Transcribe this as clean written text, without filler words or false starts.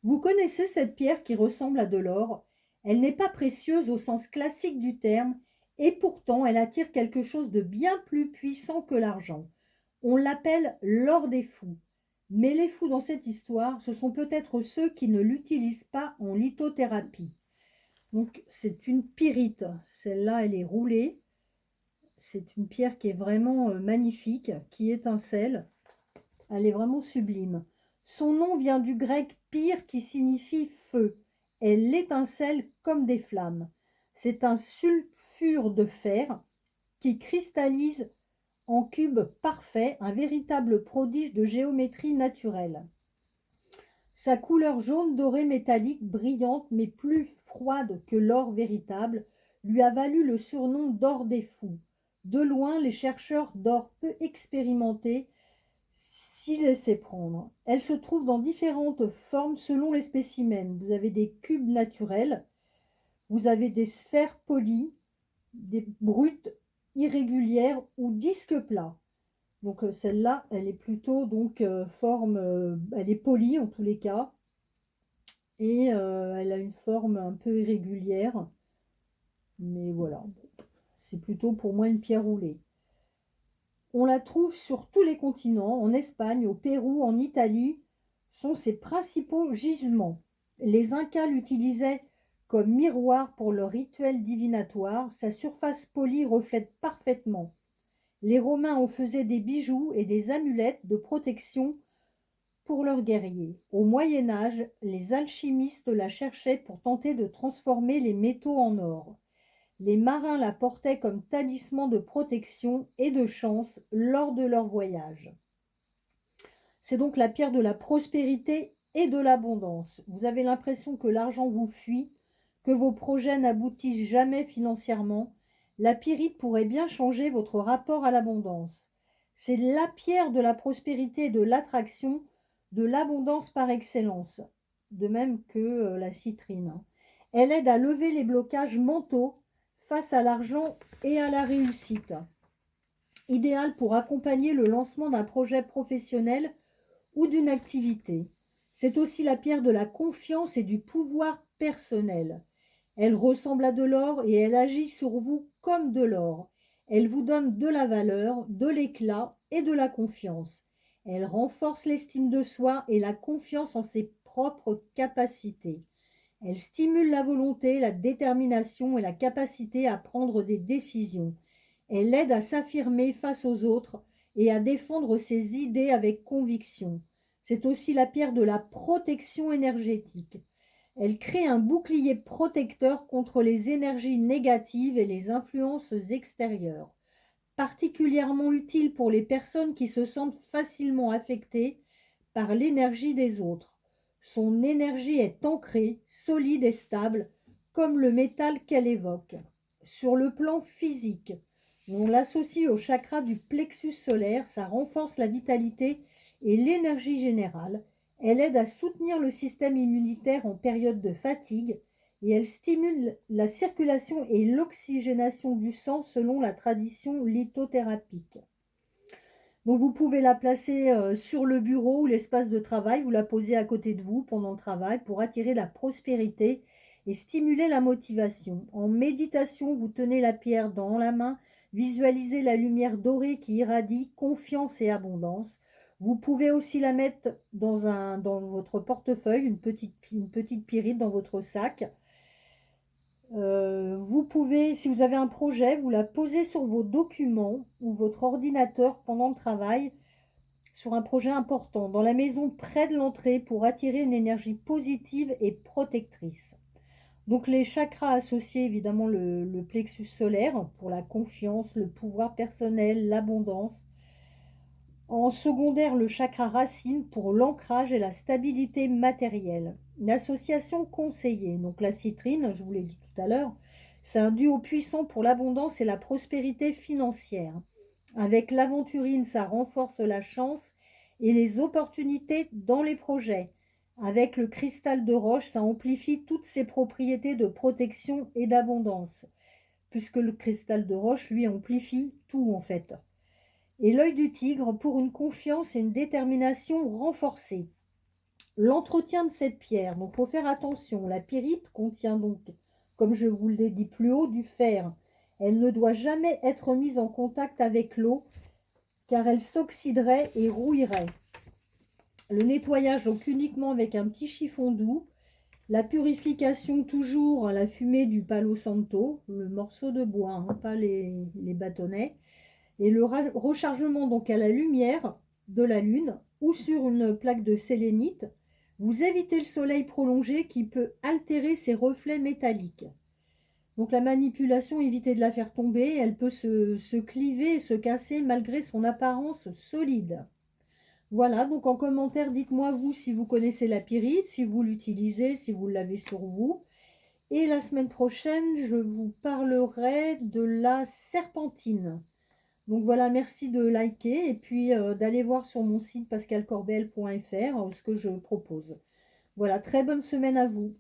Vous connaissez cette pierre qui ressemble à de l'or? Elle n'est pas précieuse au sens classique du terme, et pourtant elle attire quelque chose de bien plus puissant que l'argent. On l'appelle l'or des fous. Mais les fous dans cette histoire, ce sont peut-être ceux qui ne l'utilisent pas en lithothérapie. Donc c'est une pyrite. Celle-là, elle est roulée. C'est une pierre qui est vraiment magnifique, qui étincelle. Elle est vraiment sublime. Son nom vient du grec pyr qui signifie feu. Elle étincelle comme des flammes. C'est un sulfure de fer qui cristallise en cube parfait, un véritable prodige de géométrie naturelle. Sa couleur jaune doré métallique, brillante mais plus froide que l'or véritable, lui a valu le surnom d'or des fous. De loin, les chercheurs d'or peu expérimentés s'y laissaient prendre. Elle se trouve dans différentes formes selon les spécimens. Vous avez des cubes naturels, vous avez des sphères polies, des brutes irrégulières ou disques plats. Donc celle-là, elle est plutôt donc forme, elle est polie en tous les cas, et elle a une forme un peu irrégulière, mais voilà, c'est plutôt pour moi une pierre roulée. On la trouve sur tous les continents, en Espagne, au Pérou, en Italie, sont ses principaux gisements. Les Incas l'utilisaient comme miroir pour leur rituel divinatoire, sa surface polie reflète parfaitement. Les Romains en faisaient des bijoux et des amulettes de protection pour leurs guerriers. Au Moyen Âge, les alchimistes la cherchaient pour tenter de transformer les métaux en or. Les marins la portaient comme talisman de protection et de chance lors de leur voyage. C'est donc la pierre de la prospérité et de l'abondance. Vous avez l'impression que l'argent vous fuit, que vos projets n'aboutissent jamais financièrement. La pyrite pourrait bien changer votre rapport à l'abondance. C'est la pierre de la prospérité et de l'attraction, de l'abondance par excellence, de même que la citrine. Elle aide à lever les blocages mentaux face à l'argent et à la réussite. Idéal pour accompagner le lancement d'un projet professionnel ou d'une activité. C'est aussi la pierre de la confiance et du pouvoir personnel. Elle ressemble à de l'or et elle agit sur vous comme de l'or. Elle vous donne de la valeur, de l'éclat et de la confiance. Elle renforce l'estime de soi et la confiance en ses propres capacités. Elle stimule la volonté, la détermination et la capacité à prendre des décisions. Elle aide à s'affirmer face aux autres et à défendre ses idées avec conviction. C'est aussi la pierre de la protection énergétique. Elle crée un bouclier protecteur contre les énergies négatives et les influences extérieures, particulièrement utile pour les personnes qui se sentent facilement affectées par l'énergie des autres. Son énergie est ancrée, solide et stable, comme le métal qu'elle évoque. Sur le plan physique, on l'associe au chakra du plexus solaire, ça renforce la vitalité et l'énergie générale. Elle aide à soutenir le système immunitaire en période de fatigue et elle stimule la circulation et l'oxygénation du sang selon la tradition lithothérapique. Donc vous pouvez la placer sur le bureau ou l'espace de travail, vous la posez à côté de vous pendant le travail pour attirer la prospérité et stimuler la motivation. En méditation, vous tenez la pierre dans la main, visualisez la lumière dorée qui irradie confiance et abondance. Vous pouvez aussi la mettre dans votre portefeuille, une petite pyrite dans votre sac. Vous pouvez, si vous avez un projet, vous la posez sur vos documents ou votre ordinateur pendant le travail sur un projet important, dans la maison près de l'entrée pour attirer une énergie positive et protectrice. Donc les chakras associés, évidemment le plexus solaire pour la confiance, le pouvoir personnel, l'abondance. En secondaire, le chakra racine pour l'ancrage et la stabilité matérielle. Une association conseillée, donc la citrine, je vous l'ai dit tout à l'heure, c'est un duo puissant pour l'abondance et la prospérité financière. Avec l'aventurine, ça renforce la chance et les opportunités dans les projets. Avec le cristal de roche, ça amplifie toutes ses propriétés de protection et d'abondance, puisque le cristal de roche, lui, amplifie tout en fait. Et l'œil du tigre pour une confiance et une détermination renforcées. l'entretien de cette pierre. Donc, il faut faire attention. La pyrite contient donc, comme je vous l'ai dit plus haut, du fer. Elle ne doit jamais être mise en contact avec l'eau car elle s'oxyderait et rouillerait. Le nettoyage donc uniquement avec un petit chiffon doux. La purification toujours à la fumée du palo santo, le morceau de bois, hein, pas les bâtonnets. Et le rechargement donc à la lumière de la lune ou sur une plaque de sélénite. Vous évitez le soleil prolongé qui peut altérer ses reflets métalliques. Donc la manipulation, évitez de la faire tomber, elle peut se cliver et se casser malgré son apparence solide. Voilà, donc en commentaire, dites-moi vous si vous connaissez la pyrite, si vous l'utilisez, si vous l'avez sur vous. Et la semaine prochaine, je vous parlerai de la serpentine. Donc voilà, merci de liker et puis d'aller voir sur mon site pascalcorbel.fr ce que je propose. Voilà, très bonne semaine à vous.